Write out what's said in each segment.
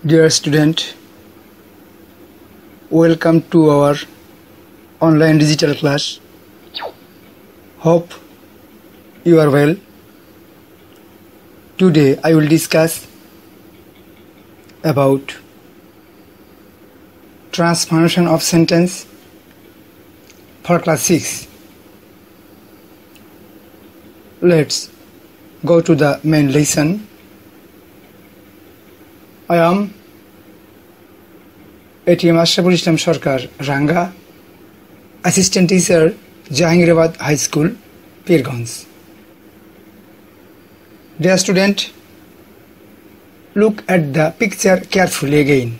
Dear student, welcome to our online digital class. Hope you are well. Today I will discuss about transformation of sentence for class 6. Let's go to the main lesson. I am ATM Ashraful Islam Sarkar Ranga, Assistant Teacher, Jahangirabad High School, Pirganj. Dear student, look at the picture carefully again.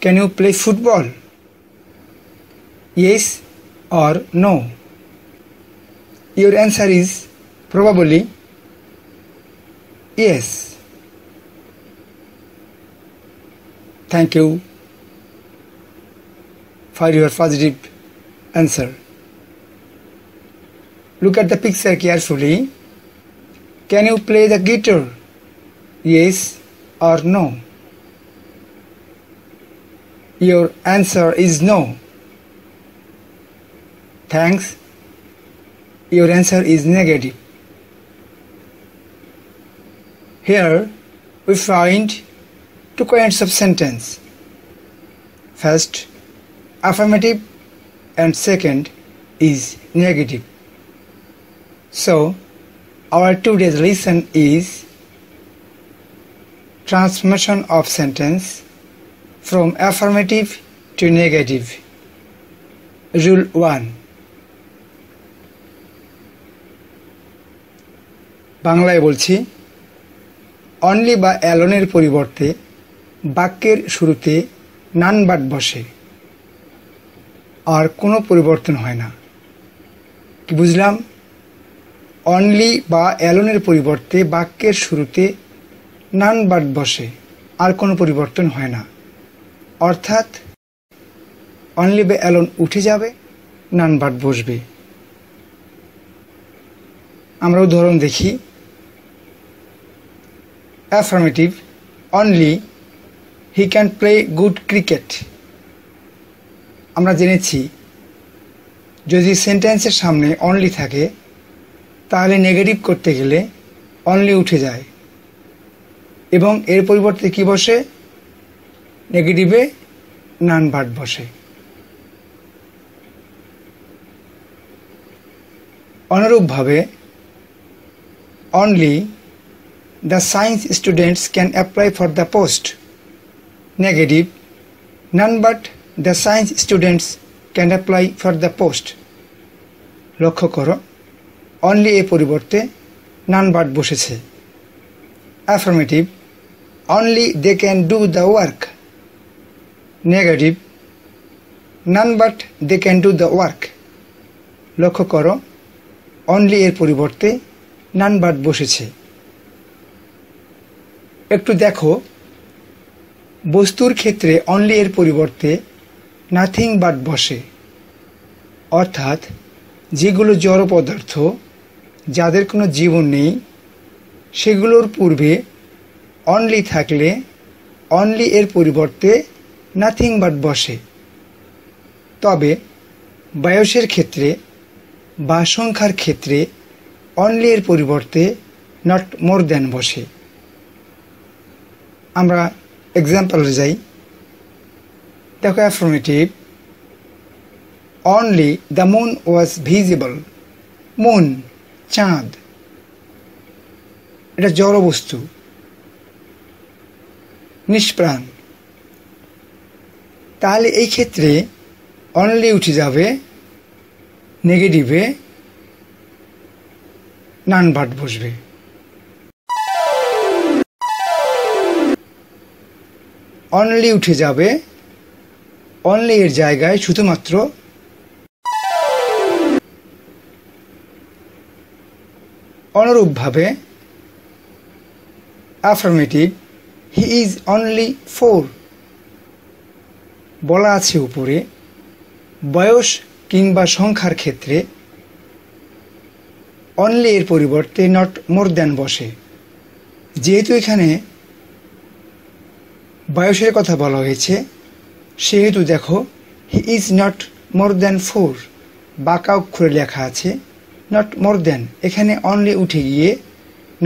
Can you play football? Yes or no? Your answer is probably yes. Thank you for your positive answer. Look at the picture carefully. Can you play the guitar? Yes or no? Your answer is no. Thanks. Your answer is negative. Here we find two kinds of sentence. First, affirmative, and second is negative. So, our today's lesson is transformation of sentence from affirmative to negative. Rule 1. বাংলায় বলছি, only বা অ্যালোনের পরিবর্তে বাক্যের শুরুতে none but বসে, আর কোনো পরিবর্তন হয় না। কি বুঝলাম? অনলি বা অ্যালোনের পরিবর্তে বাক্যের শুরুতে নান বাট বসে, আর কোনো পরিবর্তন হয় না। অর্থাৎ অনলি বা অ্যালোন উঠে যাবে, নান বাট বসবে। আমরা উদাহরণ দেখি। Affirmative, only he can play good cricket. আমরা জেনেছি যদি সেন্টেন্সের সামনে অনলি থাকে তাহলে নেগেটিভ করতে গেলে অনলি উঠে যায় এবং এর পরিবর্তে কি বসে? নেগেটিভে নান ভার্ব বসে। অনুরূপভাবে only the science students can apply for the post. Negative, none but the science students can apply for the post. লক্ষ্য করো, only এর পরিবর্তে none but বসেছে। Affirmative, only they can do the work. Negative, none but they can do the work. লক্ষ্য করো, only এর পরিবর্তে none but বসেছে। একটু দেখো, বস্তুর ক্ষেত্রে অনলি এর পরিবর্তে নাথিং বাট বসে। অর্থাৎ যেগুলো জড় পদার্থ, যাদের কোনো জীবন নেই, সেগুলোর পূর্বে অনলি থাকলে অনলি এর পরিবর্তে নাথিং বাট বসে। তবে বয়সের ক্ষেত্রে বা সংখ্যার ক্ষেত্রে অনলি এর পরিবর্তে নট মোর দ্যান বসে। আমরা এক্সাম্পলে যাই। দেখো, affirmative, only the moon was visible. Moon, চাঁদ, এটা জড় বস্তু, নিষ্প্রাণ। তাহলে এই ক্ষেত্রে অনলি উঠে যাবে, নেগেটিভে নান ভার্ব বসবে। অনলি উঠে যাবে, অনলি এর জায়গায় শুধুমাত্র অনুরূপভাবে অ্যাফার্মেটিভ, হি ইজ অনলি 4 বলা আছে উপরে। বয়স কিংবা সংখ্যার ক্ষেত্রে অনলি এর পরিবর্তে নট মোর দ্যান বসে। যেহেতু এখানে বয়সের কথা বলা হয়েছে, সেহেতু দেখো he is not more than 4 বাঁকা অক্ষরে লেখা আছে নট মোর দ্যান, এখানে অনলি উঠে গিয়ে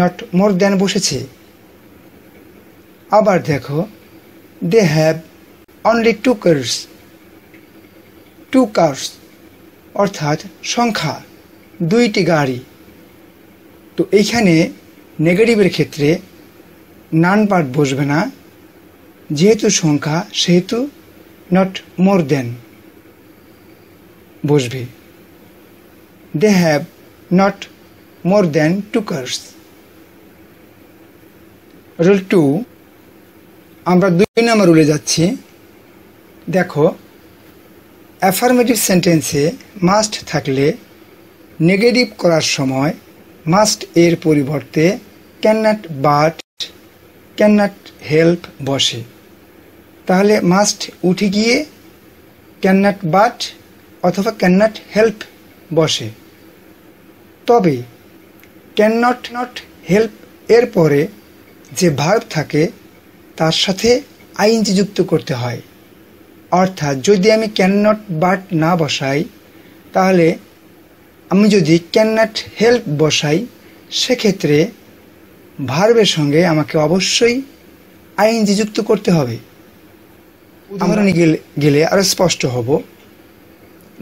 নট মোর দ্যান বসেছে। আবার দেখো they have only 2 cars, 2 cars অর্থাৎ সংখ্যা, 2টি গাড়ি। তো এইখানে নেগেটিভের ক্ষেত্রে নান পার্ট বসবে না, যেহেতু সংখ্যা সেহেতু নট মোর দ্যান বসবে। They have not more than 2 cars। Rule 2, আমরা 2 নম্বর রুলে যাচ্ছি। দেখো অ্যাফার্মেটিভ সেন্টেন্সে মাস্ট থাকলে নেগেটিভ করার সময় মাস্ট এর পরিবর্তে can not but, can not help বসে। তাহলে মাস্ট উঠে গিয়ে ক্যান নট বাট অথবা ক্যান নট হেল্প বসে। তবে ক্যান নট হেল্প এর পরে যে ভার্ব থাকে তার সাথে আইএনজি যুক্ত করতে হয়। অর্থাৎ যদি আমি ক্যান নট বাট না বসাই, তাহলে আমি যদি ক্যান নট হেল্প বসাই, সেক্ষেত্রে ভার্বের সঙ্গে আমাকে অবশ্যই আইএনজি যুক্ত করতে হবে। উদাহরণে গেলে আরো স্পষ্ট হব।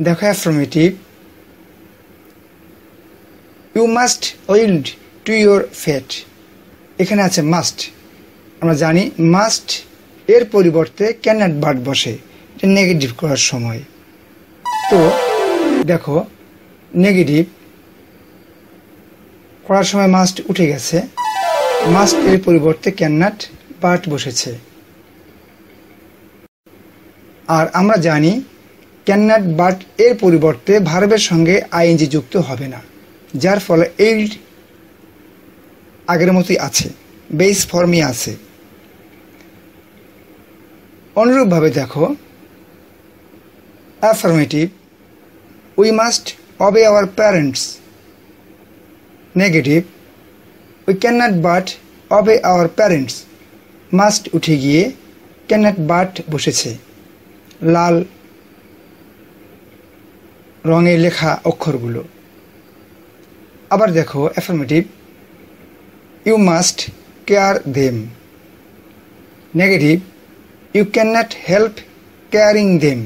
দেখো affirmative, you must yield to your fate, এখানে আছে মাস্ট। আমরা জানি মাস্ট এর পরিবর্তে ক্যান নট বাট বসে, এটা নেগেটিভ করার সময়। তো দেখো নেগেটিভ করার সময় মাস্ট উঠে গেছে, মাস্ট এর পরিবর্তে ক্যান নট বাট বসেছে। আর আমরা জানি ক্যান নট বাট এর পরিবর্তে ভার্বের সঙ্গে আইএনজি যুক্ত হবে না, যার ফলে এই আগের মতোই আছে, বেস ফর্মই আছে। অনুরূপভাবে দেখো affirmative, we must obey our parents। Negative, we can not but obey our parents, must উঠে গিয়ে ক্যান নট বাট বসেছে, লাল রঙে লেখা অক্ষরগুলো। আবার দেখো affirmative, you must care them. Negative, you can not help caring them.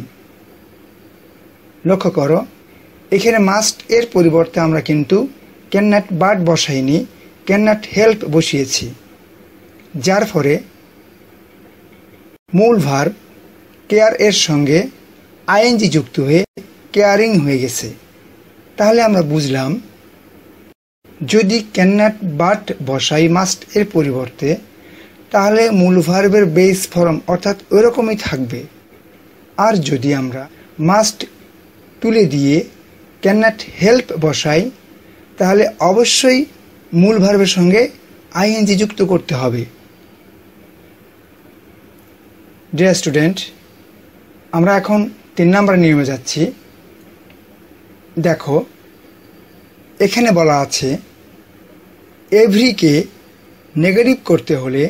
লক্ষ্য করো এখানে মাস্ট এর পরিবর্তে আমরা কিন্তু ক্যান নট বাট বসাইনি, ক্যান নট হেল্প বসিয়েছি, যার ফলে মূল ভার্ব কেয়ার এর সঙ্গে আইএনজি যুক্ত হয়ে কেয়ারিং হয়ে গেছে। তাহলে আমরা বুঝলাম যদি ক্যান নট বাট বসাই মাস্ট এর পরিবর্তে, তাহলে মূল ভার্বের বেস ফর্ম অর্থাৎ ওইরকমই থাকবে। আর যদি আমরা মাস্ট তুলে দিয়ে ক্যান নট হেল্প বসাই, তাহলে অবশ্যই মূল ভার্বের সঙ্গে আইএনজি যুক্ত করতে হবে। ডিয়ার স্টুডেন্ট, আমরা এখন 3 নম্বর নিয়মে যাচ্ছি। দেখো এখানে বলা আছে এভরিকে নেগেটিভ করতে হলে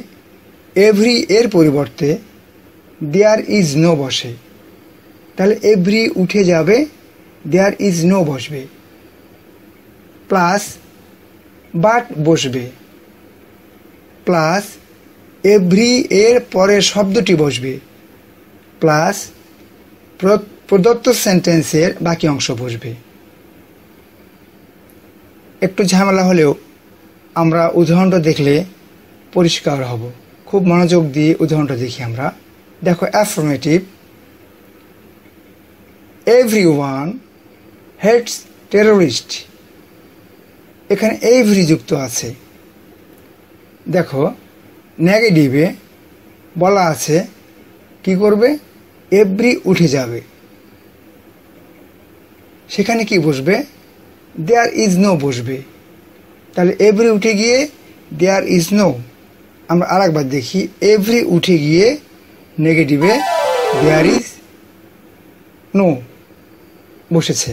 এভরি এর পরিবর্তে দেয়ার ইজ নো বসে। তাহলে এভরি উঠে যাবে, দেয়ার ইজ নো বসবে, প্লাস বাট বসবে, প্লাস এভরি এর পরের শব্দটি বসবে, প্লাস প্রদত্ত সেন্টেন্সের বাকি অংশ বসবে। একটু ঝামেলা হলেও আমরা উদাহরণটা দেখলে পরিষ্কার হব। খুব মনোযোগ দিয়ে উদাহরণটা দেখি আমরা। দেখো অ্যাফার্মেটিভ, এভরিওয়ান হেটস টেররিস্ট, এখানে এভরি যুক্ত আছে। দেখো নেগেটিভে বলা আছে কি করবে, এভরি উঠে যাবে, সেখানে কি বসবে, দেয়ার ইজ নো বসবে। তাহলে এভরি উঠে গিয়ে দেয়ার ইজ নো। আমরা আরেকবার দেখি, এভরি উঠে গিয়ে নেগেটিভে দেয়ার ইজ নো বসেছে।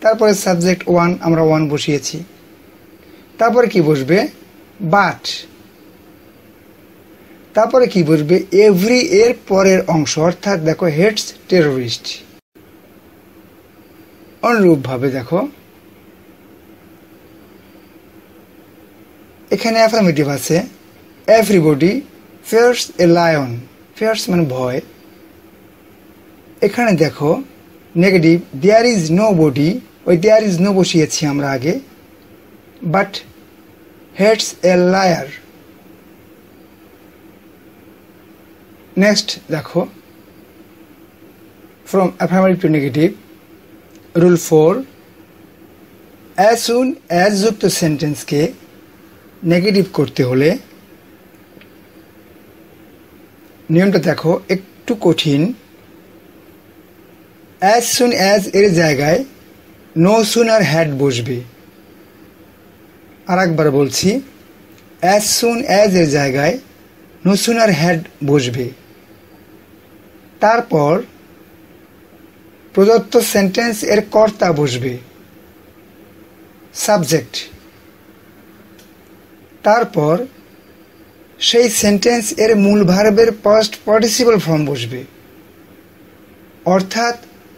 তারপরে সাবজেক্ট 1 আমরা 1 বসিয়েছি। তারপরে কি বসবে, বাট, তারপরে কি বসবে এভরি এর পরের অংশ, অর্থাৎ দেখো হেটস টেররিস্ট। অনুরূপভাবে দেখো এখানে অ্যাফার্মেটিভ আছে everybody fears a lion, fears মানে ভয়। এখানে দেখো negative there is no body, ওই দেয়ার ইজ নো বসিয়েছি আমরা আগে, but hates a liar. Next দেখো from affirmative to negative rule 4, as soon as যুক্ত সেন্টেন্সকে নেগেটিভ করতে হলে নিয়মটা দেখো একটু কঠিন। অ্যাজ সুন অ্যাজ এর জায়গায় নো সুনার হ্যাড বসবে। আর একবার বলছি, অ্যাজ সুন অ্যাজ এর জায়গায় নো সুনার হ্যাড বসবে। তারপর প্রদত্ত সেন্টেন্স এর কর্তা বসবে, সাবজেক্ট। তারপর সেই সেন্টেন্স এর মূল ভার্বের পাস্ট পার্টিসিপল ফর্ম বসবে, অর্থাৎ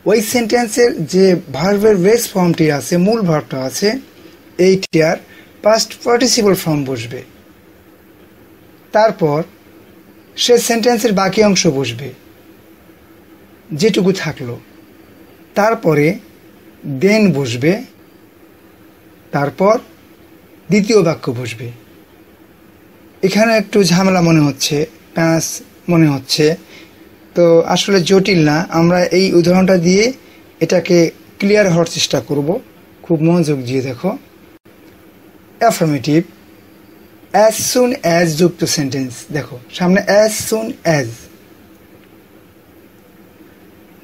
ওই সেন্টেন্সের যে ভার্বের বেস ফর্মটি আছে, মূল ভার্বটা আছে, এইটার পাস্ট পার্টিসিপল ফর্ম বসবে। তারপর সে সেন্টেন্সের বাকি অংশ বসবে যেটুকু থাকলো। তারপরে দেন বসবে, তারপর দ্বিতীয় বাক্য বসবে। এখানে একটু ঝামেলা মনে হচ্ছে, প্যাঁচ মনে হচ্ছে, তো আসলে জটিল না। আমরা এই উদাহরণটা দিয়ে এটাকে ক্লিয়ার হওয়ার চেষ্টা করব। খুব মনোযোগ দিয়ে দেখো। অ্যাফার্মেটিভ অ্যাজ সুন অ্যাজ যুক্ত সেন্টেন্স, দেখো সামনে অ্যাজ সুন অ্যাজ,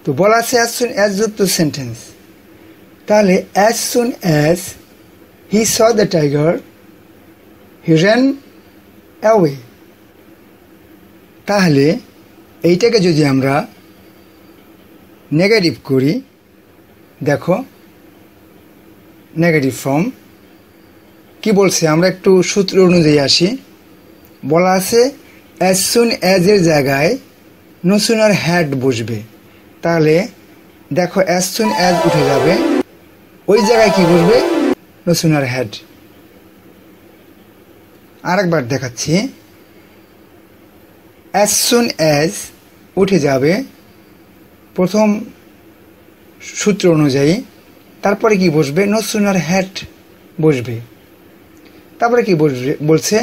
তো বলা আছে অ্যাজ সুন অ্যাজ যুক্ত সেন্টেন্স। তাহলে as soon as he saw the tiger he ran away। তাহলে এইটাকে যদি আমরা নেগেটিভ করি, দেখো নেগেটিভ ফর্ম কি বলছে, আমরা একটু সূত্র অনুযায়ী আসি। বলা আছে অ্যাজ সুন অ্যাজ এর জায়গায় নো সুনার হ্যাড বসবে। তাহলে দেখো অ্যাজ সুন অ্যাজ উঠে যাবে, ওই জায়গায় কি বসবে নো সুনার হ্যাড। আরেকবার দেখাচ্ছি, অ্যাজ সুন অ্যাজ উঠে যাবে প্রথম সূত্র অনুযায়ী, তারপরে কি বসবে নো সুনার হ্যাড বসবে। তারপরে কি বসবে বলছে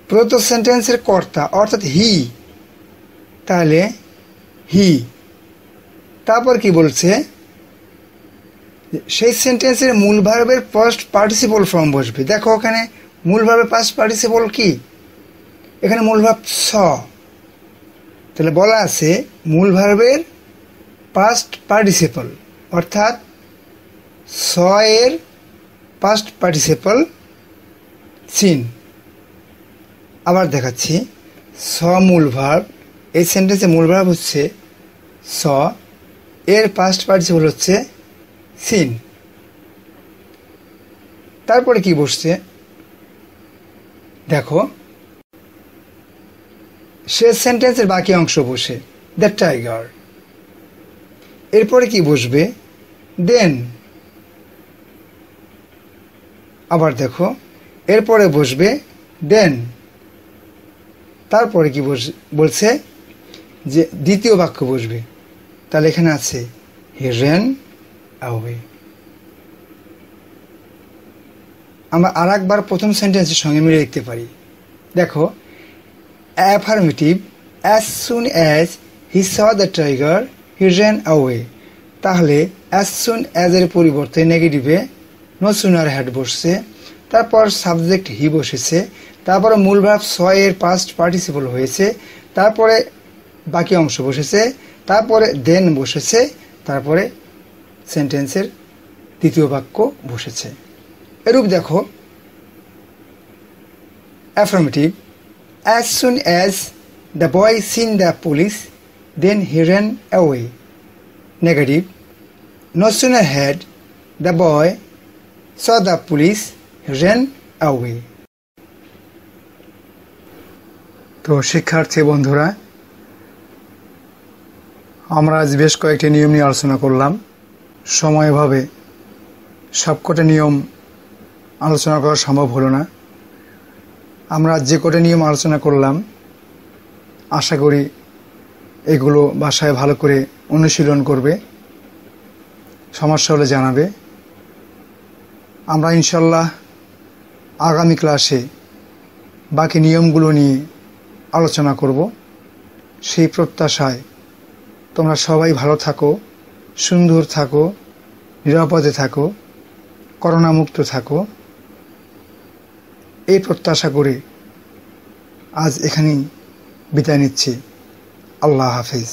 প্রদত্ত সেন্টেন্সের কর্তা অর্থাৎ হি, তাহলে হি। তারপর কি বলছে সেই সেন্টেন্সের মূল ভার্বের পাস্ট পার্টিসিপল ফর্ম বসবে। দেখো ওখানে মূল ভার্বের পাস্ট পার্টিসিপল কি, এখানে মূল ভার্ব স। তাহলে বলা আছে মূল ভার্বের পাস্ট পার্টিসিপল, অর্থাৎ স এর পাস্ট পার্টিসিপল সিন। আবার দেখাচ্ছি, স মূল ভার্ব, এই সেন্টেন্সে মূল ভার্ব হচ্ছে স, এর পাস্ট পার্টিসিপল হচ্ছে সিন। তারপরে কি বসছে দেখো, সে সেন্টেন্সের বাকি অংশ বসে দ্য টাইগার। এরপরে কি বসবে দেন। আবার দেখো এরপরে বসবে দেন। তারপরে কি বলছে যে দ্বিতীয় বাক্য বসবে, তাহলে এখানে আছে হি ran away। আমরা আর একবার প্রথম সেন্টেন্সের সঙ্গে মিলে লিখতে পারি। দেখো affirmative as soon as he saw the tiger he ran away। তাহলে অ্যাজ সুন অ্যাজ এর পরিবর্তে নেগেটিভে নো সুনার হ্যাড বসছে, তারপর সাবজেক্ট হি বসেছে, তারপরে মূল ভার্ব স এর পাস্ট পার্টিসিপল হয়েছে, তারপরে বাকি অংশ বসেছে, তারপরে দেন বসেছে, তারপরে সেন্টেন্সের দ্বিতীয় বাক্য বসেছে। এরূপ দেখো affirmative as soon as the boy seen the police then he ran away। Negative no sooner had the boy saw the police he ran away। তো শিক্ষার্থী বন্ধুরা, আমরা আজ বেশ কয়েকটি নিয়ম নিয়ে আলোচনা করলাম। সময়ভাবে সবকটা নিয়ম আলোচনা করা সম্ভব হলো না। আমরা যে কটা নিয়ম আলোচনা করলাম, আশা করি এগুলো বাসায় ভালো করে অনুশীলন করবে, সমস্যা হলে জানাবে। আমরা ইনশাল্লাহ আগামী ক্লাসে বাকি নিয়মগুলো নিয়ে আলোচনা করব। সেই প্রত্যাশায় তোমরা সবাই ভালো থাকো, সুন্দর থাকো, নিরাপদে থাকো, করোনামুক্ত থাকো, এই প্রত্যাশা করে আজ এখানেই বিদায় নিচ্ছি। আল্লাহ হাফেজ।